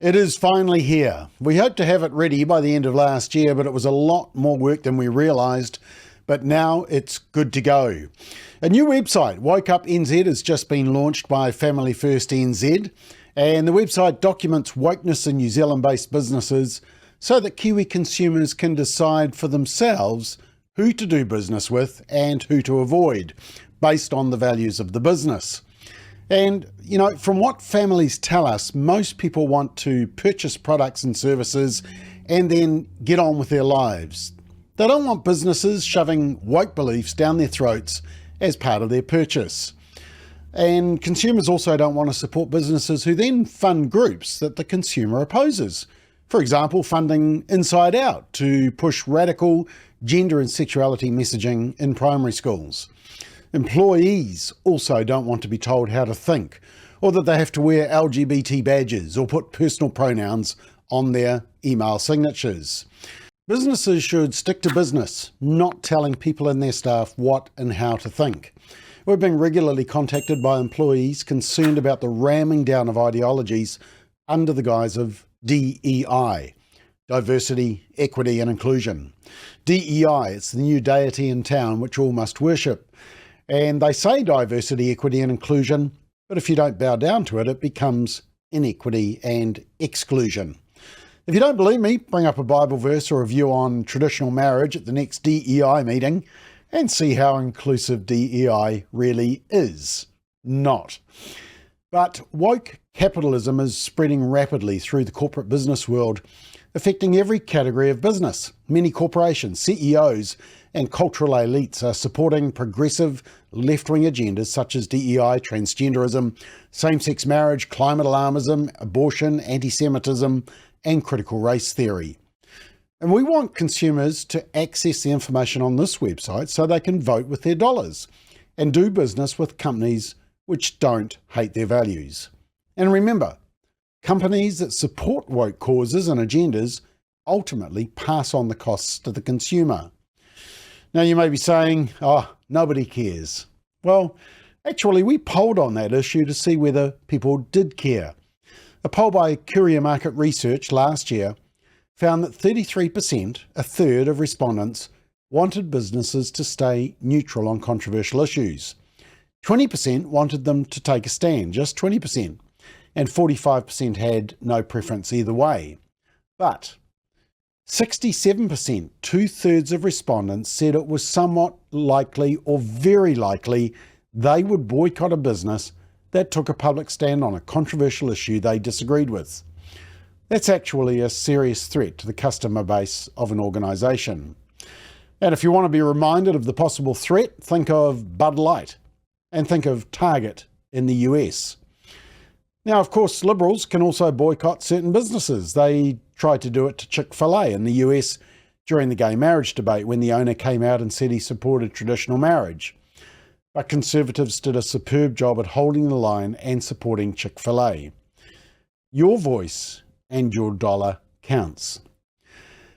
It is finally here. We hoped to have it ready by the end of last year, but it was a lot more work than we realised. But now it's good to go. A new website, WokeUp.nz, has just been launched by Family First NZ, and the website documents wokeness in New Zealand-based businesses so that Kiwi consumers can decide for themselves who to do business with and who to avoid, based on the values of the business. And, you know, from what families tell us, most people want to purchase products and services and then get on with their lives. They don't want businesses shoving woke beliefs down their throats as part of their purchase. And consumers also don't want to support businesses who then fund groups that the consumer opposes. For example, funding Inside Out to push radical gender and sexuality messaging in primary schools. Employees also don't want to be told how to think, or that they have to wear LGBT badges or put personal pronouns on their email signatures. Businesses should stick to business, not telling people and their staff what and how to think. We're being regularly contacted by employees concerned about the ramming down of ideologies under the guise of DEI, diversity, equity and inclusion. DEI, it's the new deity in town which all must worship. And they say diversity, equity and inclusion, but if you don't bow down to it, it becomes inequity and exclusion. If you don't believe me, bring up a Bible verse or a view on traditional marriage at the next DEI meeting and see how inclusive DEI really is. Not. But woke capitalism is spreading rapidly through the corporate business world, affecting every category of business. Many corporations, CEOs, and cultural elites are supporting progressive left-wing agendas such as DEI, transgenderism, same-sex marriage, climate alarmism, abortion, anti-Semitism, and critical race theory. And we want consumers to access the information on this website so they can vote with their dollars and do business with companies which don't hate their values. And remember, companies that support woke causes and agendas ultimately pass on the costs to the consumer. Now you may be saying, oh, nobody cares. Well, actually we polled on that issue to see whether people did care. A poll by Courier Market Research last year found that 33%, a third of respondents, wanted businesses to stay neutral on controversial issues. 20% wanted them to take a stand, just 20%, and 45% had no preference either way. But 67%, two-thirds of respondents, said it was somewhat likely or very likely they would boycott a business that took a public stand on a controversial issue they disagreed with. That's actually a serious threat to the customer base of an organisation. And if you want to be reminded of the possible threat, think of Bud Light and think of Target in the US. Now, of course, Liberals can also boycott certain businesses. They tried to do it to Chick-fil-A in the US during the gay marriage debate when the owner came out and said he supported traditional marriage. But Conservatives did a superb job at holding the line and supporting Chick-fil-A. Your voice and your dollar counts.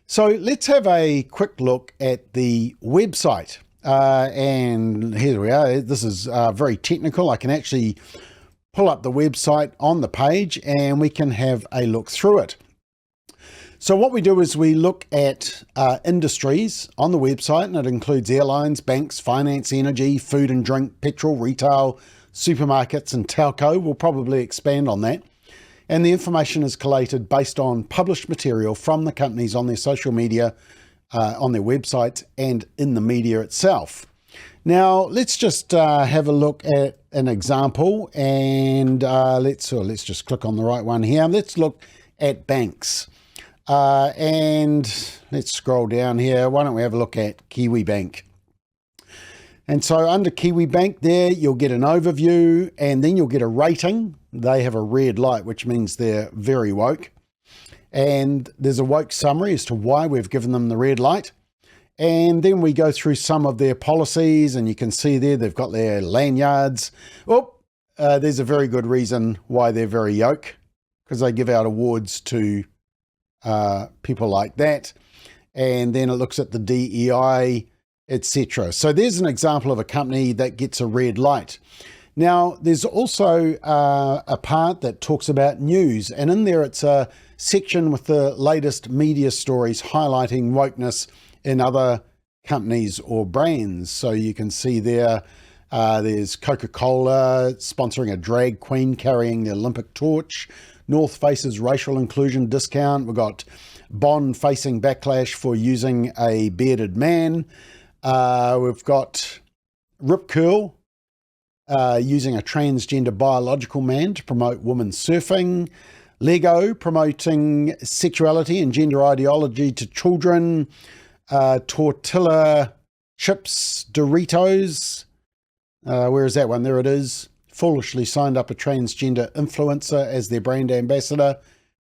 So let's have a quick look at the website. And here we are. This is very technical. I can actually pull up the website on the page and we can have a look through it. So what we do is we look at industries on the website, and it includes airlines, banks, finance, energy, food and drink, petrol, retail, supermarkets and telco. We'll probably expand on that. And the information is collated based on published material from the companies on their social media, on their websites and in the media itself. Now, let's just have a look at an example, and let's just click on the right one here. Let's look at banks. And let's scroll down here. Why don't we have a look at Kiwi Bank? And so under Kiwi Bank there, you'll get an overview and then you'll get a rating. They have a red light, which means they're very woke. And there's a woke summary as to why we've given them the red light. And then we go through some of their policies, and you can see there they've got their lanyards. There's a very good reason why they're very woke, because they give out awards to people like that. And then it looks at the DEI, etc. So there's an example of a company that gets a red light. Now, there's also a part that talks about news, and in there it's a section with the latest media stories highlighting wokeness in other companies or brands. So you can see there, there's Coca-Cola sponsoring a drag queen carrying the Olympic torch, North Face's racial inclusion discount, we've got Bond facing backlash for using a bearded man, we've got Rip Curl using a transgender biological man to promote women's surfing, Lego promoting sexuality and gender ideology to children, Tortilla Chips Doritos, where is that one? There it is. Foolishly signed up a transgender influencer as their brand ambassador,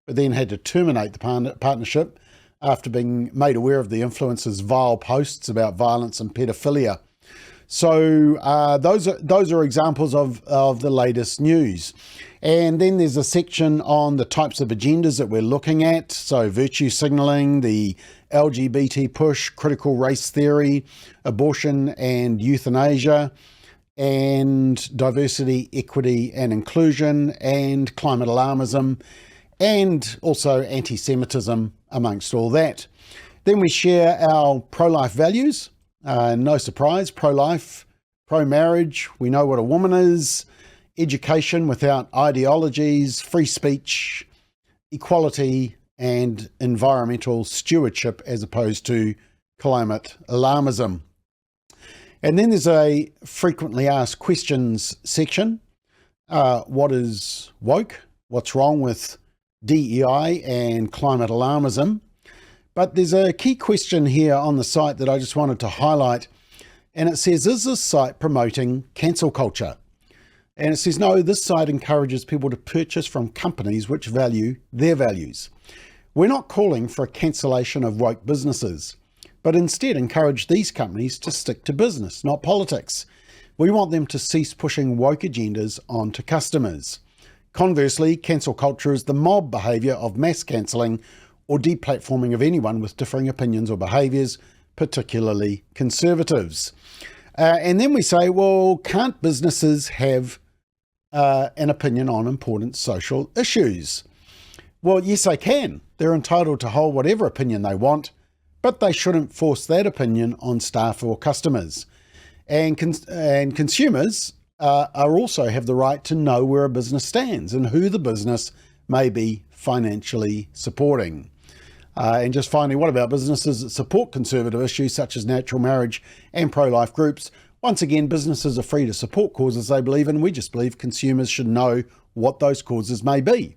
but then had to terminate the partnership after being made aware of the influencer's vile posts about violence and pedophilia. So those are examples of the latest news. And then there's a section on the types of agendas that we're looking at. So virtue signaling, the LGBT push, critical race theory, abortion and euthanasia, and diversity, equity and inclusion, and climate alarmism, and also anti-Semitism amongst all that. Then we share our pro-life values. No surprise, pro-life, pro-marriage, we know what a woman is, education without ideologies, free speech, equality, and environmental stewardship as opposed to climate alarmism. And then there's a frequently asked questions section. What is woke? What's wrong with DEI and climate alarmism? But there's a key question here on the site that I just wanted to highlight. And it says, is this site promoting cancel culture? And it says, no, this site encourages people to purchase from companies which value their values. We're not calling for a cancellation of woke businesses, but instead encourage these companies to stick to business, not politics. We want them to cease pushing woke agendas onto customers. Conversely, cancel culture is the mob behaviour of mass cancelling or deplatforming of anyone with differing opinions or behaviours, particularly conservatives. And then we say, well, can't businesses have an opinion on important social issues? Well, yes, they can. They're entitled to hold whatever opinion they want, but they shouldn't force that opinion on staff or customers. And consumers also have the right to know where a business stands and who the business may be financially supporting. And just finally, what about businesses that support conservative issues such as natural marriage and pro-life groups? Once again, businesses are free to support causes they believe in. We just believe consumers should know what those causes may be.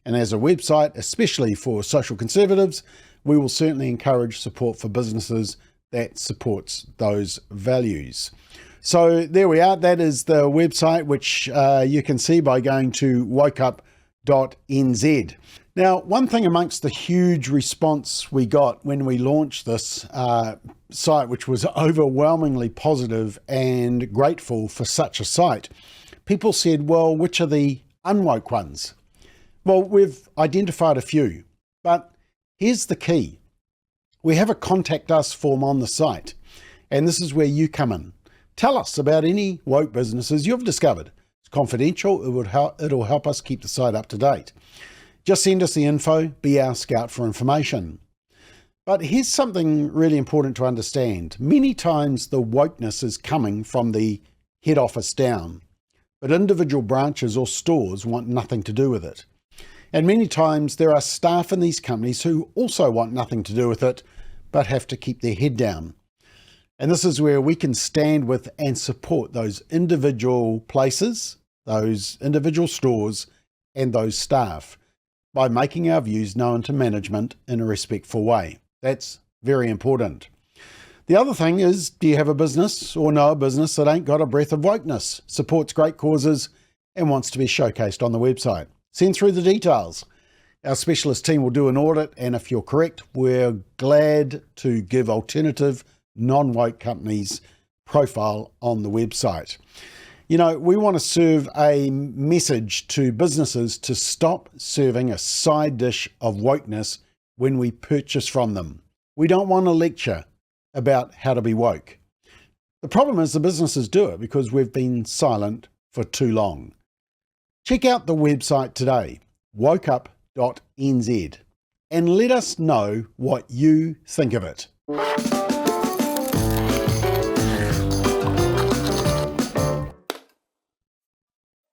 And as a website, especially for social conservatives, we will certainly encourage support for businesses that supports those values. So there we are. That is the website, which you can see by going to WokeUp.nz. Now, one thing amongst the huge response we got when we launched this site, which was overwhelmingly positive and grateful for such a site, people said, well, which are the unwoke ones? Well, we've identified a few, but here's the key. We have a contact us form on the site, and this is where you come in. Tell us about any woke businesses you've discovered. It's confidential. It'll help us keep the site up to date. Just send us the info, be our scout for information. But here's something really important to understand. Many times the wokeness is coming from the head office down, but individual branches or stores want nothing to do with it. And many times there are staff in these companies who also want nothing to do with it, but have to keep their head down. And this is where we can stand with and support those individual places, those individual stores, and those staff by making our views known to management in a respectful way. That's very important. The other thing is, do you have a business or know a business that ain't got a breath of wokeness, supports great causes, and wants to be showcased on the website? Send through the details. Our specialist team will do an audit, and if you're correct, we're glad to give alternative non-woke companies profile on the website. You know, we want to serve a message to businesses to stop serving a side dish of wokeness when we purchase from them. We don't want to lecture about how to be woke. The problem is the businesses do it because we've been silent for too long. Check out the website today, WokeUp.nz, and let us know what you think of it.